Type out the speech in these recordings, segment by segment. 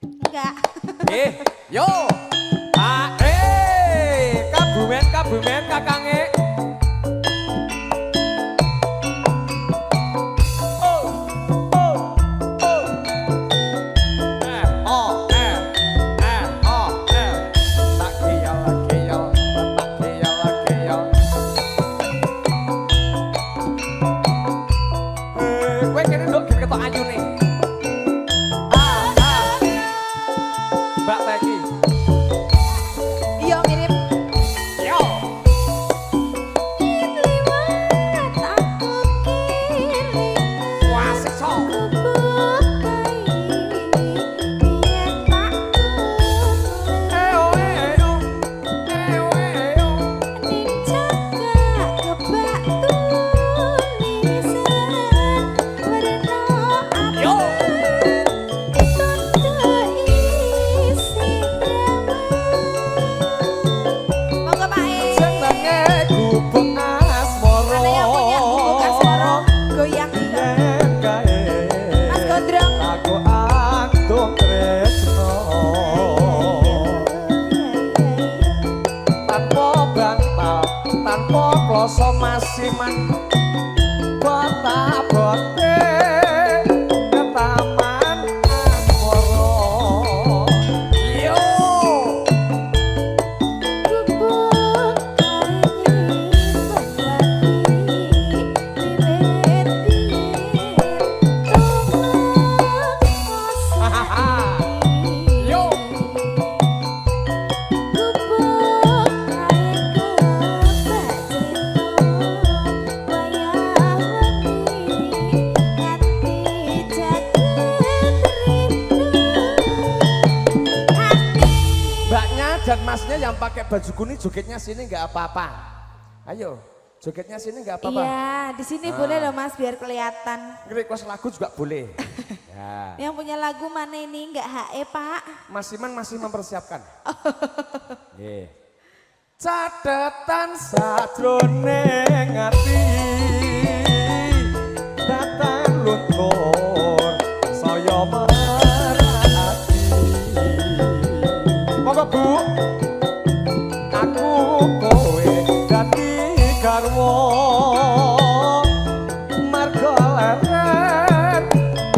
Enggak. Yo. Kabumen kakange. Iya mirip. Monggo Pak E. Senenge gubuk asmara. Ada yang punya gubuk asmara goyang. Mas Gondrong. Aku antuk tresno. Tanpa bantal, tanpa kloso masiman. Bota-bote ketaman asmara. Yo. Yo. Mbaknya dan masnya yang pakai baju kuning jogetnya sini nggak apa-apa. Ayo, jogetnya sini nggak apa-apa. Iya, di sini boleh loh Mas biar kelihatan. Request lagu juga boleh. Ya. Yang punya lagu mana ini nggak HE Pak? Mas Iman masih mempersiapkan. Nggih. Catatan sajroning ati datang luntur saya merati. Monggo Bu. Aku kowe dadi garwa marga leren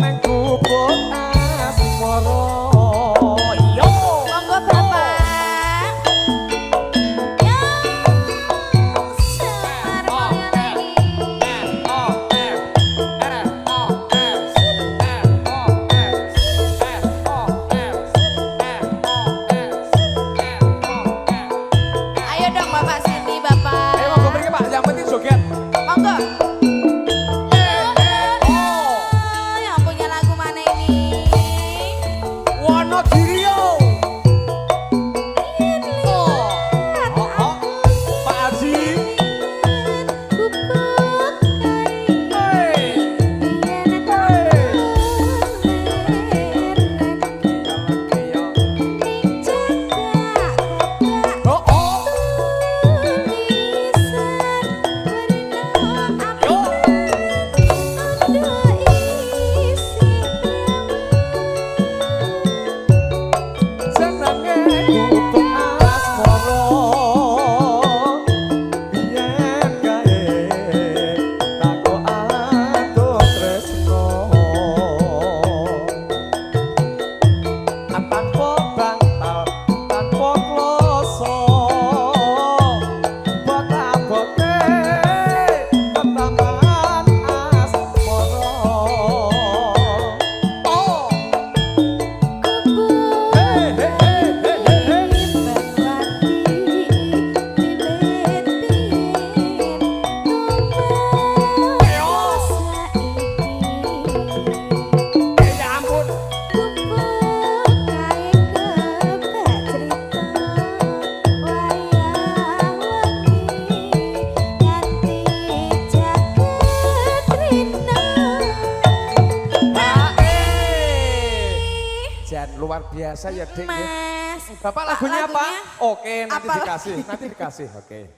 nang gubuk asmara. Yo. Monggo Bapak. Ayo dong Bapak sini Bapak. Ayo monggo mriki Pak, yang penting joget. Monggo. Yang punya lagu mana ini? Wonogiri yo. Pak Haji. Hey. Oh oh. Senenge gubuk asmara. Biyen kae takokan tresno. Tanpa bantal, tanpa kloso. Bota-bote ketaman asmara. Oh. Hey hey hey hey hey. Ya ampun. Jan luar biasa ya Dik. Mas. Bapak Pak, lagunya apa? Oke, nanti Apa dikasih, nanti dikasih. Oke.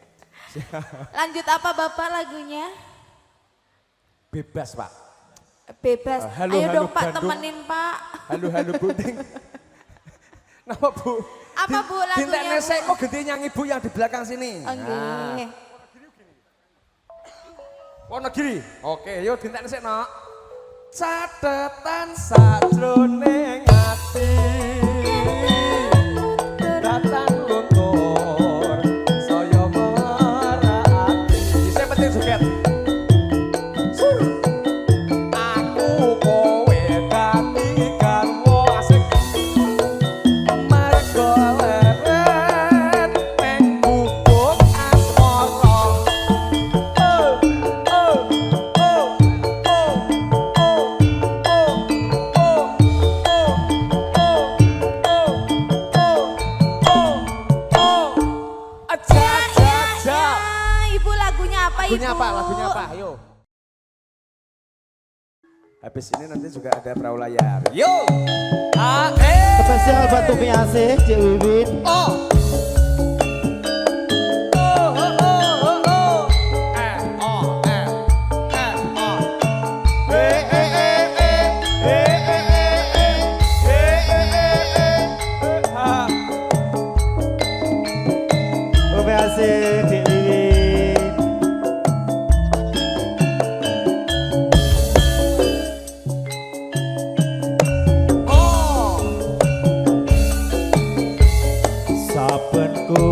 Lanjut apa Bapak lagunya? Bebas, Pak. Bebas. Halo, Ayo halo, dong Pak Bandung. temenin Pak. Halo, halo, Buding. Napa Bu? Apa Bu lagunya? Dintekne Bu? sik kok gede nyanyi Bu yang di belakang sini. Oh, nggih. Wonogiri. Oke, yuk dintekne sik, Nok. Catetan sajroning ati. Datang luntur saya merati. Dhisik penting joget. Sur. Aku kowe dadi garwa asik. Mergo leren ning bubuk asmara. Ibu lagunya apa Ibu? Lagunya apa? Lagunya apa? Ayo. Habis ini nanti juga ada perahu layar. Yo. Spesial Batu Piase, Cik Wiwin. Oh. Piase, Cik Wiwin. Saben ku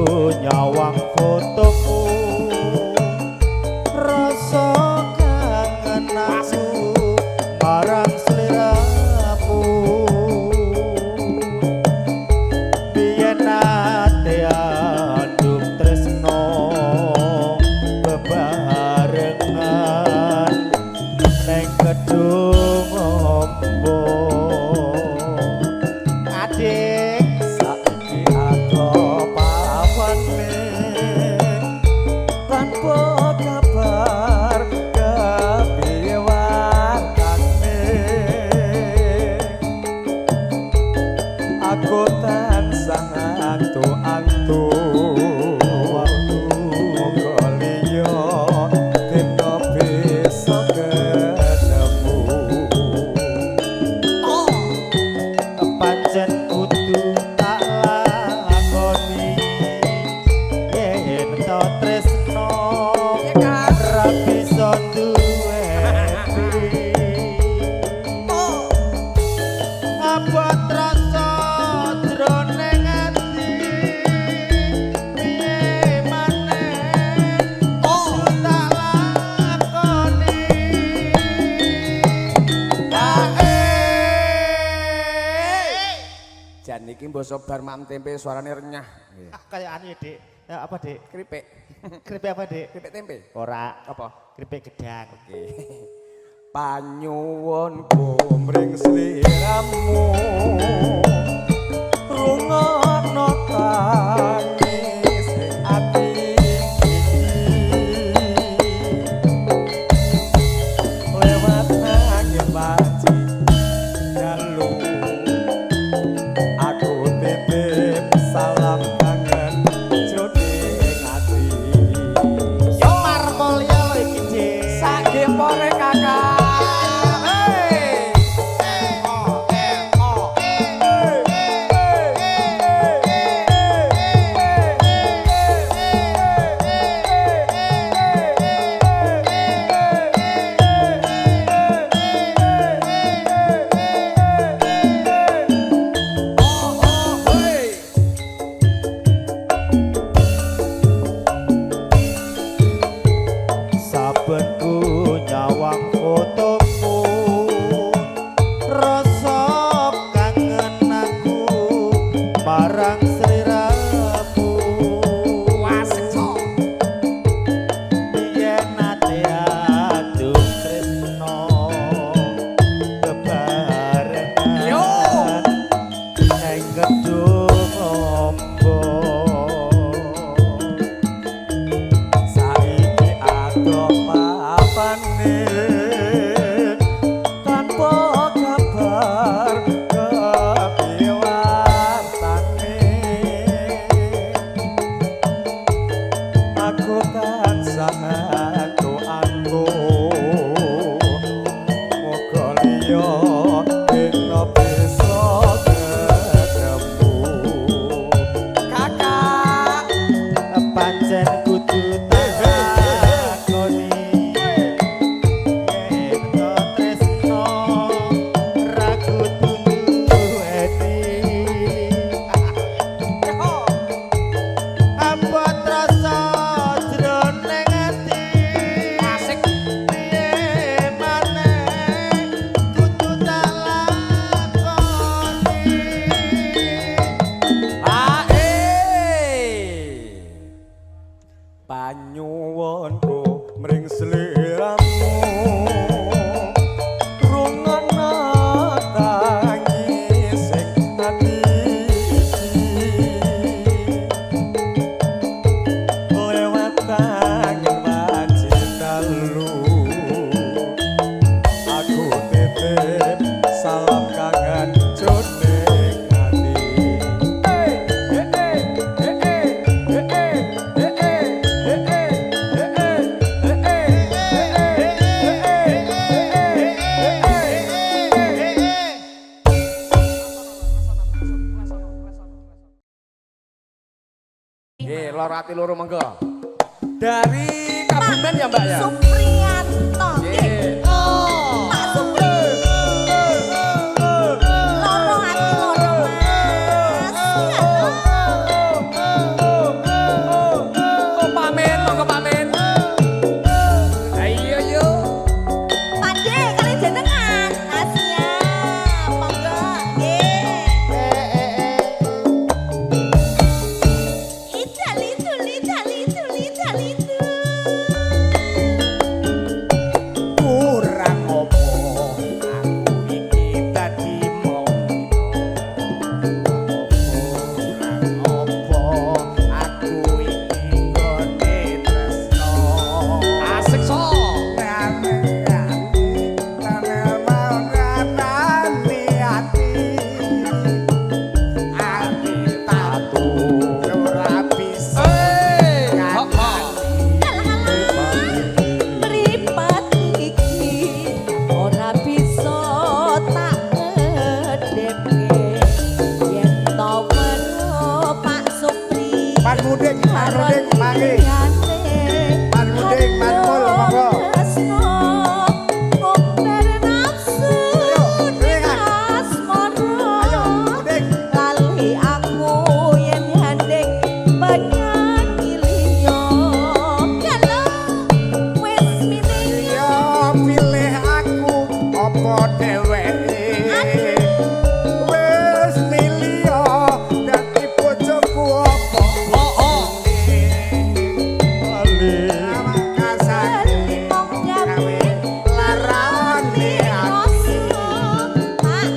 nyawang fotomu, rasa kangen aku marang sliramu. Biyen ate andum tresno bebarengan neng gedung ombo. Adik Saiki aku pawone tanpa kabar kepiye wartane. Aku tansah antu-antu moga liya dina bisa ketemu. pancen kudu tak lakoni yen to tresno ra bisa duweni abot rasa jroning ati piye maneh kudu tak lakoni. Jan iki basa bar mam tempe suarane renyah. Kayak anu ya, Dik. Ya, apa, Dik? Keripik. Keripik apa, Dik? Keripik tempe. Ora, Apa? keripik gedang. Panyuwunku mring sliramu rungokno tangis ati iki lewat angin panci dalu aku titip salam kangen jroning ati. Semar Mulya lho iki, Dik. Sak gempore kakak. Hey. loro ati loro monggo. Dari Kabumen ya Mbak ya? Supriyanto. Nggih. Pak Supri. Loro ati loro Mas. Ya toh. Oh pamen, monggo pamen. Ayo yo. Pandhe kali jenengan. Asia. Monggo. Nggih. Idalitu, lidalitu, lidalitu. Kurang opo aku iki dadi kurang opo aku iki nggone tresno Asik so. Mripat iki ora bisa tak kedepke yen to weruh Pak Supri Mas Muding, Mas Muding, mangke. Mas Muding, Mas Mul, monggo. Ayo, Muding. Lali aku yen handeng penyanyi liya kalau wis milih Yo pilih aku opo dheweke wis milih dadi bojoku opo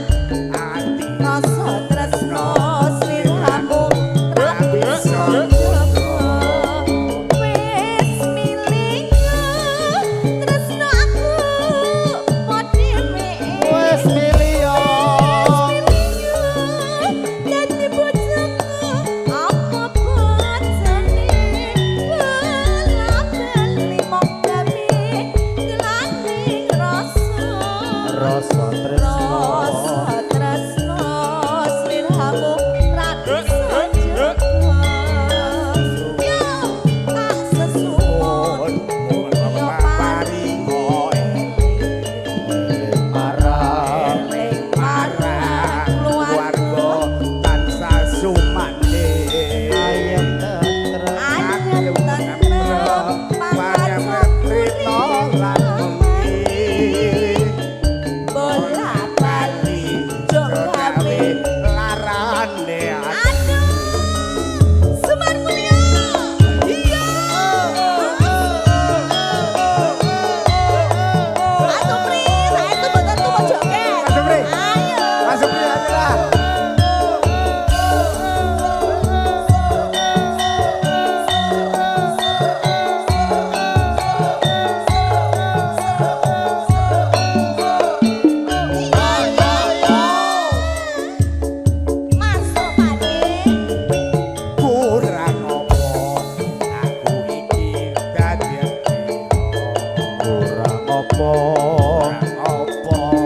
Wis milih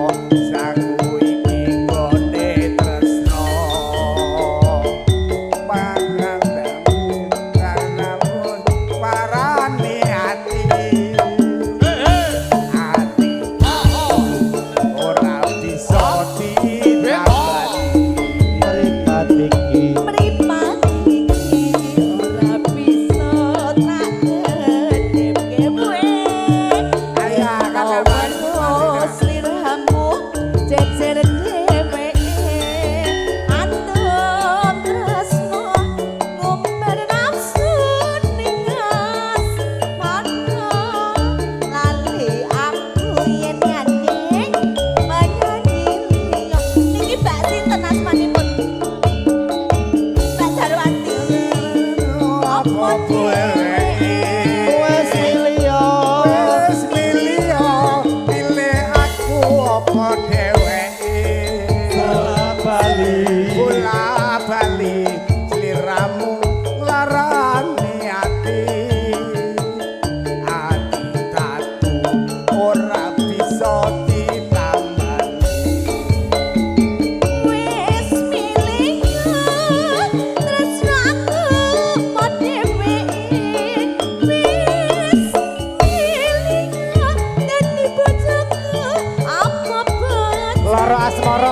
tresno aku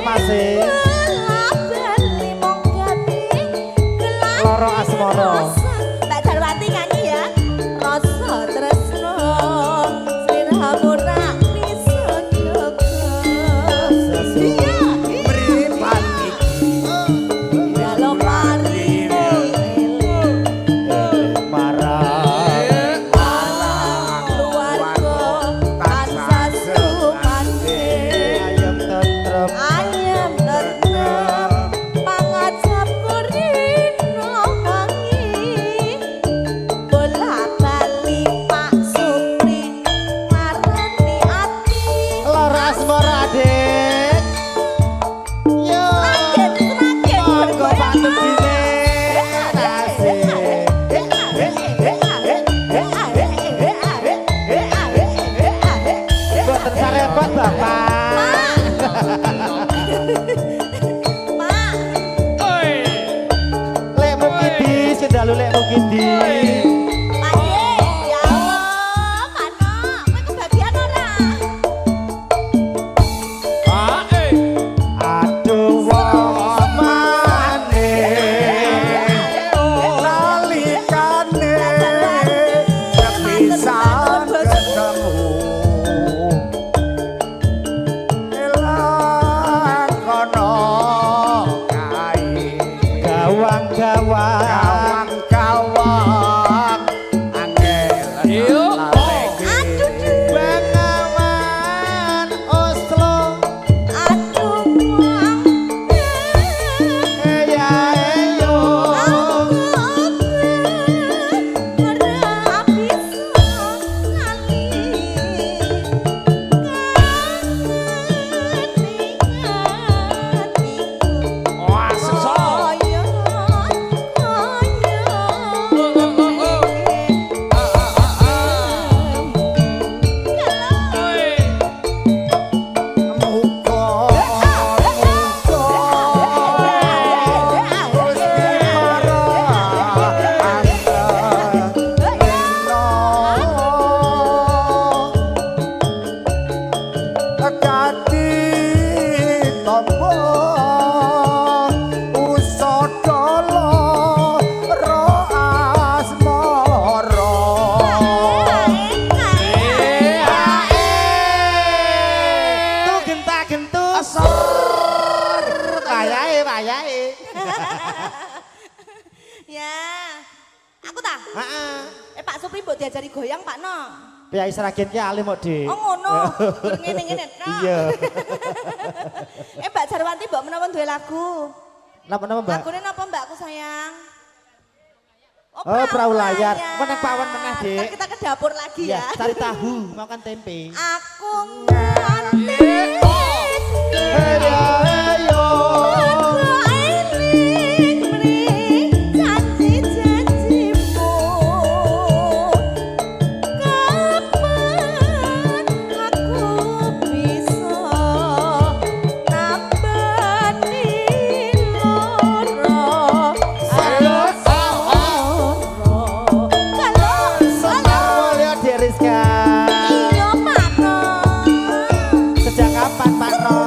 Mas Loro asmara Mbak Darwati nyanyi ya. Rasa tresno sirhamura bisa jaga. Iya. mripat Dalam marimu marang keluarga tansah sumandi. ayam tentrem Ayam tentrem pangajap kurino wangi. Bola-bali Pak Supri marani ati. Loro asmara Dik yo Seragen monggo pantun dine asik boten sarepot Bapak Mak, lek mukidi sedalu lek mukidi Pak Ye, ya Allah, Mano, kowe kebagian ora? aduh wong maning nalikane kepisan ketemu elang kono kae gawang-gawang gawang angel Bengawan Oslo Aduh, wong ya yo Wah, sesok. muga muga Gusti para Kati tombo usodolo ro asmara tu genta-gentu asor wayahe Ya, aku tak. heeh Pak Supri mbok diajari goyang Pak No. Piyai Seragen ki alim kok Dik Oh ngono, ngene-ngene tok. iya Mbak Jarwanti mbok menawa duwe lagu. napa-napa Mbak Lagune napa Mbakku sayang? Oh, perahu layar. Meneh pawon meneh, Dik. Ntar kita ke dapur lagi ya. ya cari tahu makan tempe Aku nganti ayo ayo senang mulia Dik Rizka sejak kapan Pak No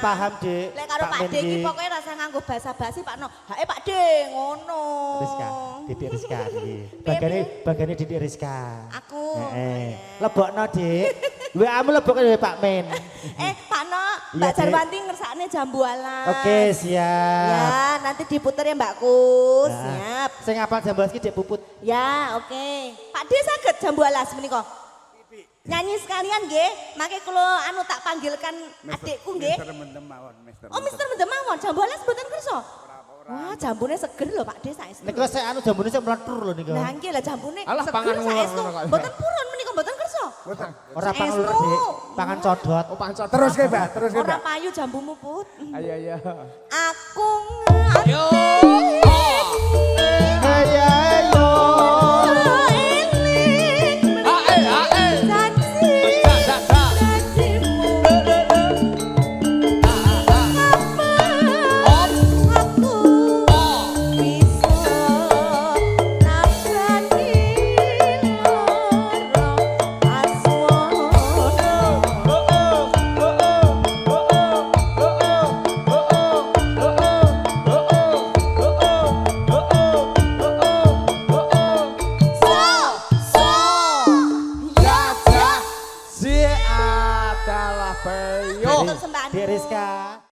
paham, Dik. Lek karo Pak D iki pokoke rasa nganggo basa-basi Pak No. Hae Pak D ngono. Rizka, Didik Rizka iki. Piye, Bagane Didik Rizka. Aku. Lebokno, Dik. WA-mu lebok karo Pak Men. Pak No, Iya, Mbak Dik. Jarwanti ngersakne jambu alas. Oke, siap. Ya, nanti diputer ya Mbak Kus. Nah, Siap. Sing apal jambu iki Dik Puput. Ya, oke. Pak D saged jambu alas menika. Nyanyi sekalian nggih. Mangke kula anu tak panggilkan adikku nggih. Mister Mendem mawon, Mister. Oh, Mister Mendem mawon, jambu alas mboten kersa. Wah, jambune seger lho Pak D saestu. Niku sik anu jambune sik meletur lho niku. Lah nggih lah jambune Alah, seger pangan ngulur saestu. ngono kok. Mboten purun menika mboten kersa. Mboten. Ora pangan Saestu. lur, Dik. Pangan codot. Oh, pancot. Terus ke, Mbak, terus ke, Ora Mbak. payu jambumu, Put. Ayo, ayo. Aku Yo. Ayo. Si adalah peyo. Dik Dik Rizka.